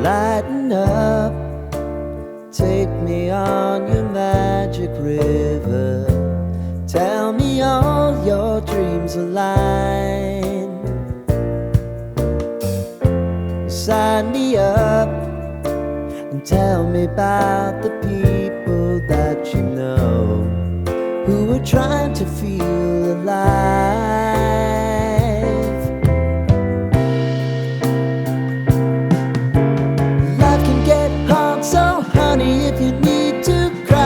Lighten up, take me on your magic river. Tell me all your dreams align. Sign me up and tell me about the people that you know who are trying to feel alive. Life can get hard, so honey, if you need to cry,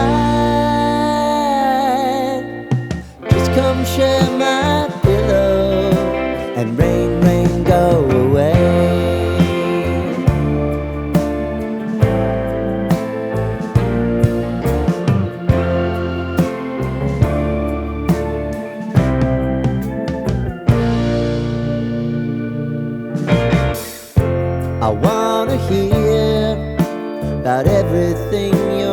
just come share my pillow and rain, rain, go away. I wanna hear about everything you're